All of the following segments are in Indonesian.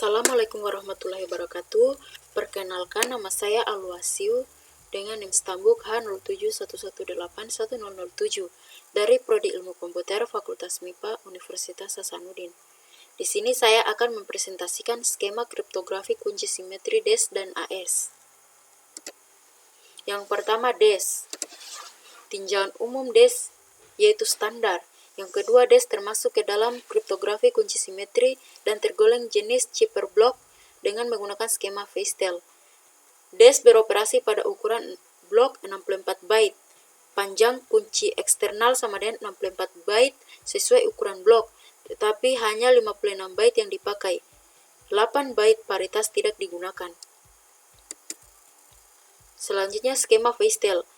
Assalamualaikum warahmatullahi wabarakatuh. Perkenalkan, nama saya Alwasiu dengan NIM Stambuk H0711810007 dari Prodi Ilmu Komputer Fakultas MIPA Universitas Hasanuddin. Di sini saya akan mempresentasikan skema kriptografi kunci simetri DES dan AES. Yang pertama, DES. Tinjauan umum DES yaitu standar. Yang kedua, DES termasuk ke dalam kriptografi kunci simetri dan tergolong jenis cipher block dengan menggunakan skema Feistel. DES beroperasi pada ukuran blok 64 byte. Panjang kunci eksternal sama dengan 64 byte sesuai ukuran blok, tetapi hanya 56 byte yang dipakai. 8 byte paritas tidak digunakan. Selanjutnya, skema Feistel.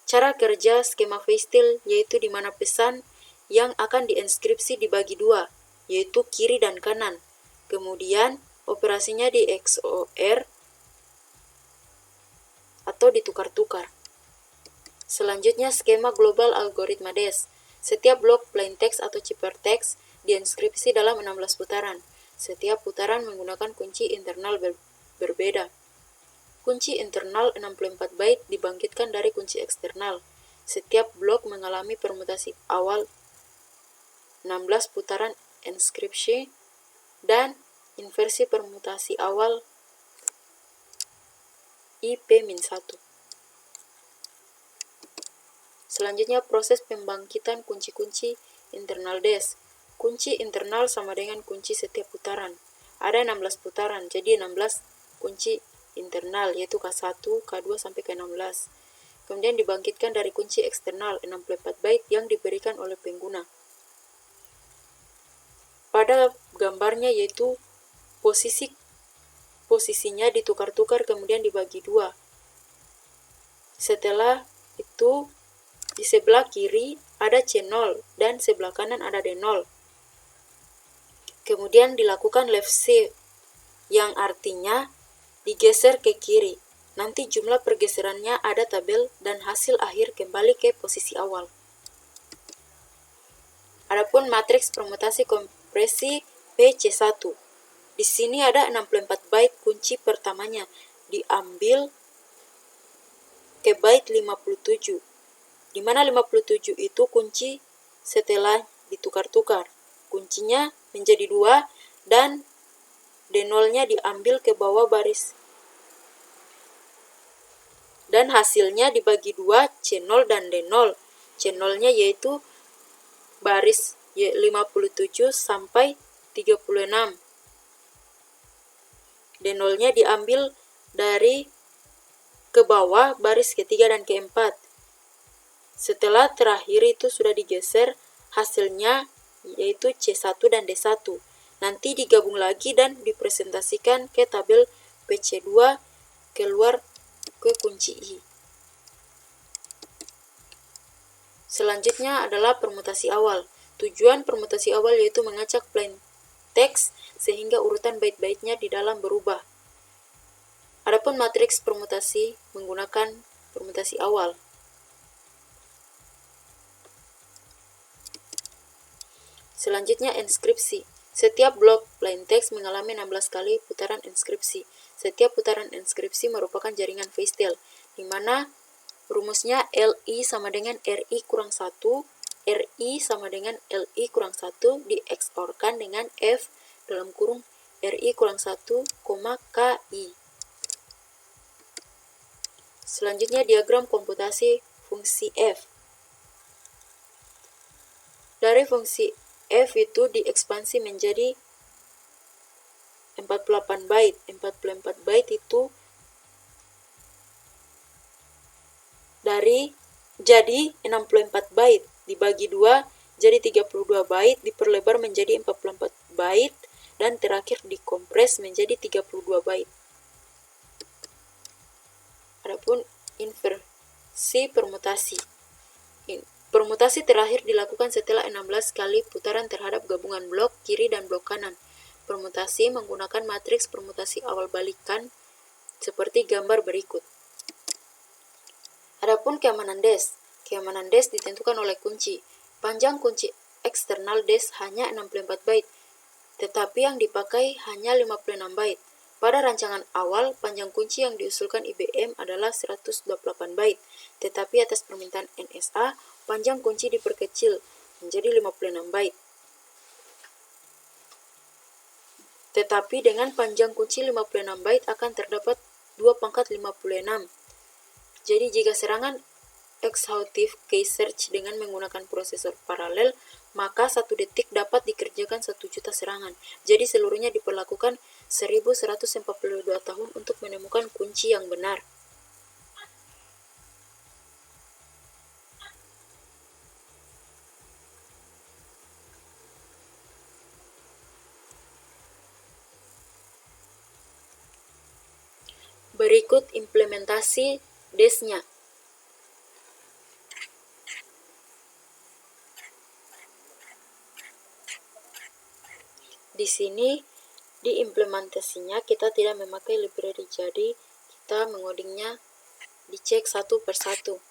Cara kerja skema Feistel yaitu di mana pesan yang akan dienskripsi dibagi dua, yaitu kiri dan kanan. Kemudian, operasinya di XOR atau ditukar-tukar. Selanjutnya, skema global algoritma DES. Setiap blok plaintext atau ciphertext dienskripsi dalam 16 putaran. Setiap putaran menggunakan kunci internal berbeda. Kunci internal 64 byte dibangkitkan dari kunci eksternal. Setiap blok mengalami permutasi awal 16 putaran enskripsi dan inversi permutasi awal IP-1. Selanjutnya, proses pembangkitan kunci-kunci internal DES. Kunci internal sama dengan kunci setiap putaran. Ada 16 putaran, jadi 16 kunci internal, yaitu K1, K2, sampai K16. Kemudian dibangkitkan dari kunci eksternal 64 byte yang diberikan oleh pengguna. Pada gambarnya yaitu posisinya ditukar-tukar kemudian dibagi dua. Setelah itu, di sebelah kiri ada C0 dan sebelah kanan ada D0. Kemudian dilakukan left shift yang artinya digeser ke kiri. Nanti jumlah pergeserannya ada tabel dan hasil akhir kembali ke posisi awal. Adapun matriks permutasi kompresi PC1. Di sini ada 64 byte kunci pertamanya diambil ke byte 57. Di mana 57 itu kunci setelah ditukar-tukar. Kuncinya menjadi 2 dan D0-nya diambil ke bawah baris. Dan hasilnya dibagi 2 C0 dan D0. C0-nya yaitu baris 57 sampai 36. D0-nya diambil dari ke bawah baris ketiga dan keempat. Setelah terakhir itu sudah digeser, hasilnya yaitu C1 dan D1. Nanti digabung lagi dan dipresentasikan ke tabel PC2 keluar ke kunci I. Selanjutnya adalah permutasi awal. Tujuan permutasi awal yaitu mengacak plain text sehingga urutan byte-bytenya di dalam berubah. Adapun matriks permutasi menggunakan permutasi awal. Selanjutnya, enskripsi. Setiap blok plain text mengalami 16 kali putaran enskripsi. Setiap putaran enskripsi merupakan jaringan Feistel, di mana rumusnya LI sama dengan RI kurang 1, RI sama dengan LI kurang 1 di XOR-kan dengan F dalam kurung RI kurang 1, KI. Selanjutnya, diagram komputasi fungsi F. Dari fungsi F itu diekspansi menjadi 48 byte. 44 byte itu jadi 64 byte dibagi 2 jadi 32 byte, diperlebar menjadi 44 byte dan terakhir dikompres menjadi 32 byte. Adapun inversi permutasi. Permutasi terakhir dilakukan setelah 16 kali putaran terhadap gabungan blok kiri dan blok kanan. Permutasi menggunakan matriks permutasi awal balikan seperti gambar berikut. Adapun keamanan DES. Keamanan DES ditentukan oleh kunci. Panjang kunci eksternal DES hanya 64 byte. tetapi yang dipakai hanya 56 byte. Pada rancangan awal, panjang kunci yang diusulkan IBM adalah 128 byte, tetapi atas permintaan NSA, panjang kunci diperkecil menjadi 56 byte. Tetapi dengan panjang kunci 56 byte akan terdapat 2 pangkat 56. Jadi jika serangan exhaustive key search dengan menggunakan prosesor paralel, maka 1 detik dapat dikerjakan 1 juta serangan. Jadi seluruhnya diperlakukan 1142 tahun untuk menemukan kunci yang benar. Berikut implementasi DES-nya. Di sini, di implementasinya kita tidak memakai library, jadi kita mengodingnya dicek satu per satu.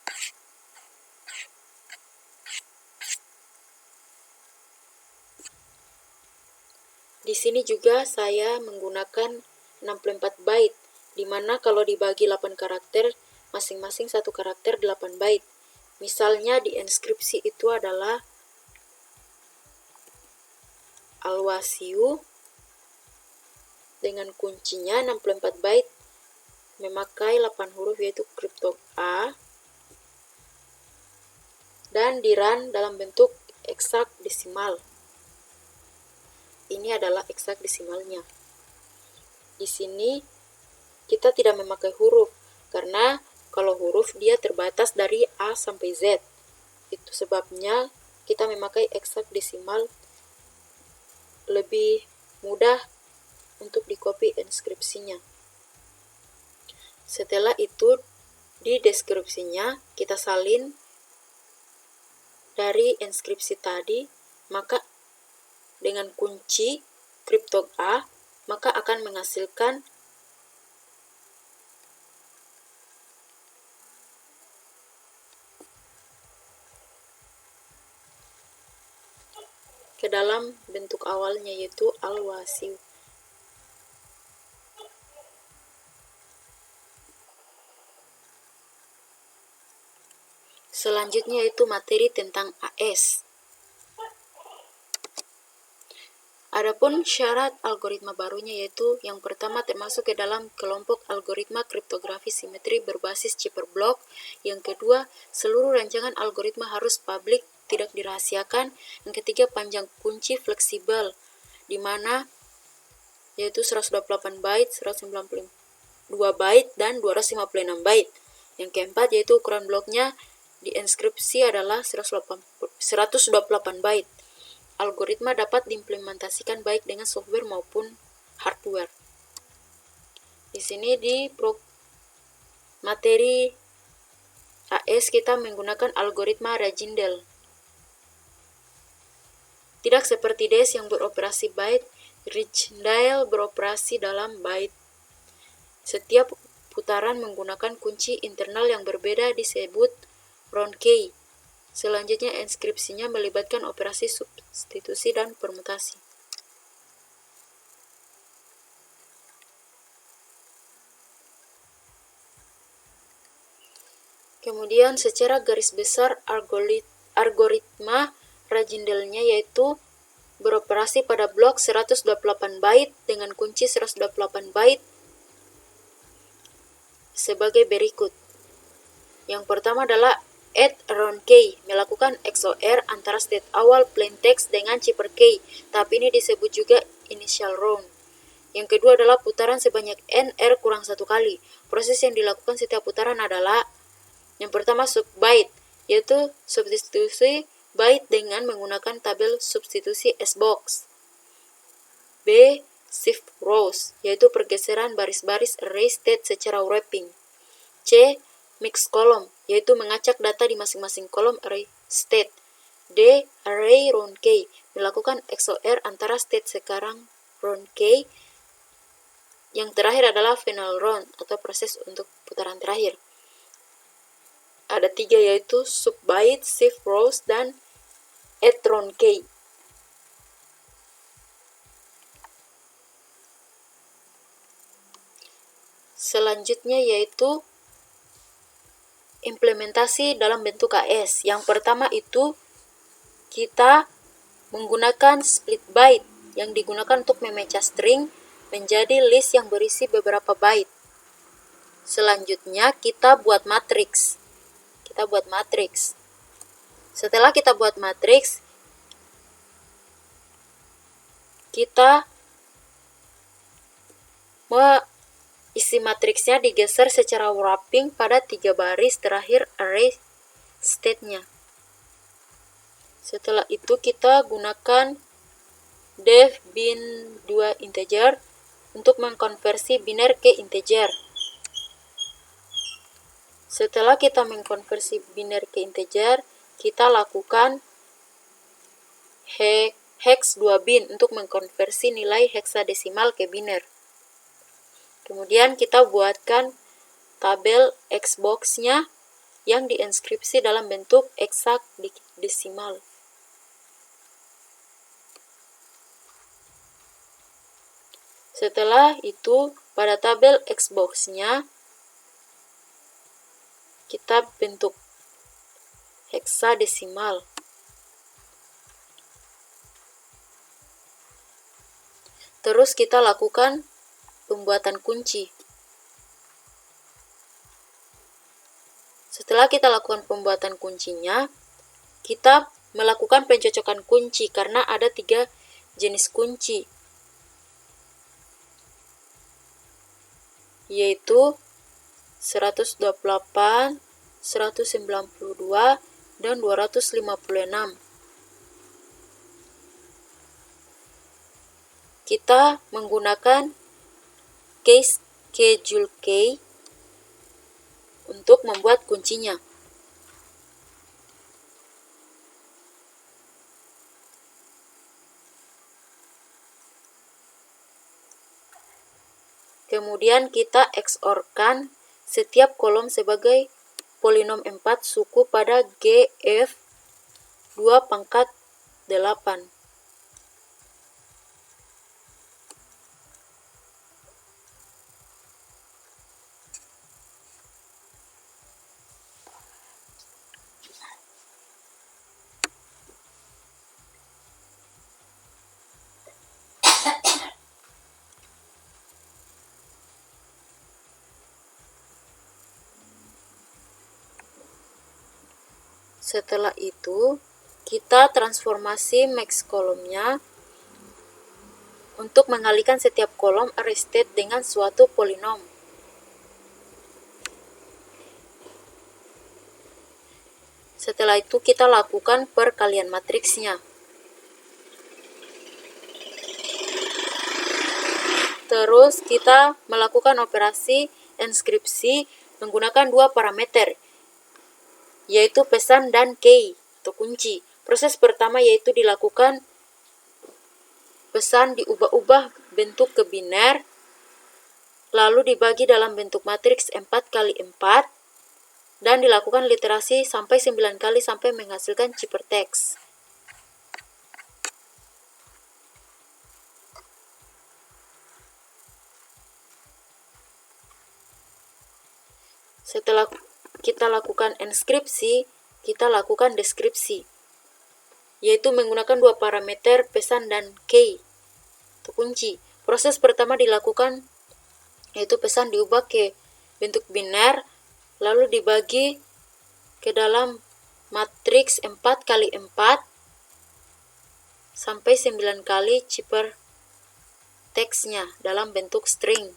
Di sini juga saya menggunakan 64 byte, di mana kalau dibagi 8 karakter, masing-masing satu karakter 8 byte. Misalnya di enskripsi itu adalah Alwasiu dengan kuncinya 64 byte memakai 8 huruf yaitu kriptog A dan di run dalam bentuk hexadesimal. Ini adalah hexadesimalnya. Di sini kita tidak memakai huruf karena kalau huruf dia terbatas dari A sampai Z. Itu sebabnya kita memakai hexadesimal, lebih mudah untuk di-copy enskripsinya. Setelah itu, di deskripsinya kita salin dari enskripsi tadi, maka dengan kunci kriptog A, maka akan menghasilkan ke dalam bentuk awalnya yaitu Alwasiu. Selanjutnya itu materi tentang AES. Adapun syarat algoritma barunya yaitu yang pertama termasuk ke dalam kelompok algoritma kriptografi simetri berbasis chipper block. Yang kedua, seluruh rancangan algoritma harus publik, tidak dirahasiakan. Yang ketiga, panjang kunci fleksibel, di mana yaitu 128 byte, 192 byte, dan 256 byte. Yang keempat, yaitu ukuran bloknya di enskripsi adalah 128 byte. Algoritma dapat diimplementasikan baik dengan software maupun hardware. Di sini di materi AES kita menggunakan algoritma Rajindel. Tidak seperti DES yang beroperasi byte, Rajindel beroperasi dalam byte. Setiap putaran menggunakan kunci internal yang berbeda disebut round key. Selanjutnya enskripsinya melibatkan operasi substitusi dan permutasi. Kemudian secara garis besar algoritma Rajindelnya yaitu beroperasi pada blok 128 byte dengan kunci 128 byte sebagai berikut. Yang pertama adalah add round key, melakukan XOR antara state awal plain text dengan chipper key, tapi ini disebut juga initial round. Yang kedua adalah putaran sebanyak NR kurang 1 kali. Proses yang dilakukan setiap putaran adalah yang pertama sub byte, yaitu substitusi byte dengan menggunakan tabel substitusi S-box. B. Shift rows, yaitu pergeseran baris-baris array state secara wrapping. C. Mix column, yaitu mengacak data di masing-masing kolom array state. D. Array round key, melakukan XOR antara state sekarang round key. Yang terakhir adalah final round atau proses untuk putaran terakhir. Ada 3 yaitu sub byte, shift rows, dan add round key. Selanjutnya yaitu implementasi dalam bentuk AS. Yang pertama itu kita menggunakan split byte yang digunakan untuk memecah string menjadi list yang berisi beberapa byte. Selanjutnya kita buat matriks. Setelah kita buat matriks, kita isi matriksnya digeser secara wrapping pada 3 baris terakhir array state-nya. Setelah itu kita gunakan def bin 2 integer untuk mengkonversi biner ke integer. Setelah kita mengkonversi biner ke integer, kita lakukan hex 2 bin untuk mengkonversi nilai heksadesimal ke biner. Kemudian kita buatkan tabel Xbox-nya yang diinskripsi dalam bentuk heksadesimal. Setelah itu, pada tabel Xbox-nya kita bentuk heksadesimal. Terus kita lakukan pembuatan kunci. Setelah kita lakukan pembuatan kuncinya, kita melakukan pencocokan kunci karena ada 3 jenis kunci, yaitu 128, 192, dan 256. Kita menggunakan case schedule key untuk membuat kuncinya. Kemudian kita XOR-kan setiap kolom sebagai polinom 4 suku pada GF 2 pangkat 8. Setelah itu, kita transformasi max kolomnya untuk mengalihkan setiap kolom array state dengan suatu polinom. Setelah itu, kita lakukan perkalian matriksnya. Terus, kita melakukan operasi inskripsi menggunakan 2 parameter, yaitu pesan dan key atau kunci. Proses pertama yaitu dilakukan pesan diubah-ubah bentuk ke biner, lalu dibagi dalam bentuk matriks 4x4, dan dilakukan literasi sampai 9 kali sampai menghasilkan ciphertext. Setelah kita lakukan inskripsi, kita lakukan deskripsi, yaitu menggunakan 2 parameter pesan dan key atau kunci. Proses pertama dilakukan yaitu pesan diubah ke bentuk biner, lalu dibagi ke dalam matriks 4x4 sampai 9 kali ciphertextnya dalam bentuk string.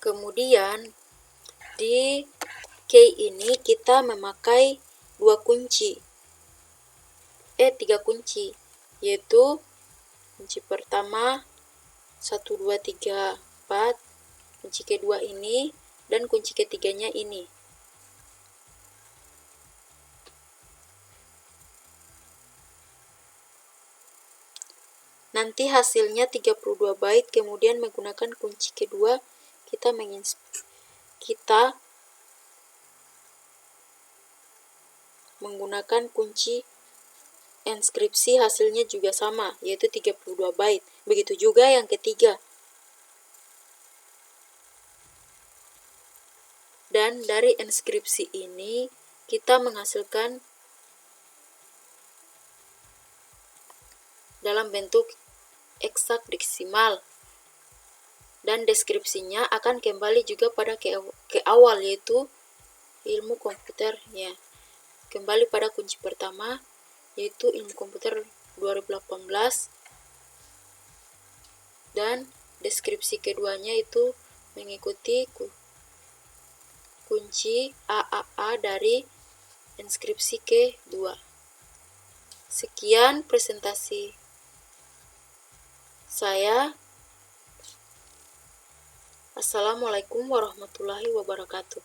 Kemudian di key ini kita memakai 3 kunci, yaitu kunci pertama 1, 2, 3, 4, kunci kedua ini, dan kunci ketiganya ini. Nanti hasilnya 32 byte, kemudian menggunakan kunci kedua kita menggunakan kunci enskripsi hasilnya juga sama, yaitu 32 byte. Begitu juga yang ketiga. Dan dari enskripsi ini, kita menghasilkan dalam bentuk heksadesimal. Dan deskripsinya akan kembali juga pada ke awal, yaitu ilmu komputer. Ya. Kembali pada kunci pertama, yaitu ilmu komputer 2018. Dan deskripsi keduanya itu mengikuti kunci AAA dari enskripsi kedua. Sekian presentasi saya. Assalamualaikum warahmatullahi wabarakatuh.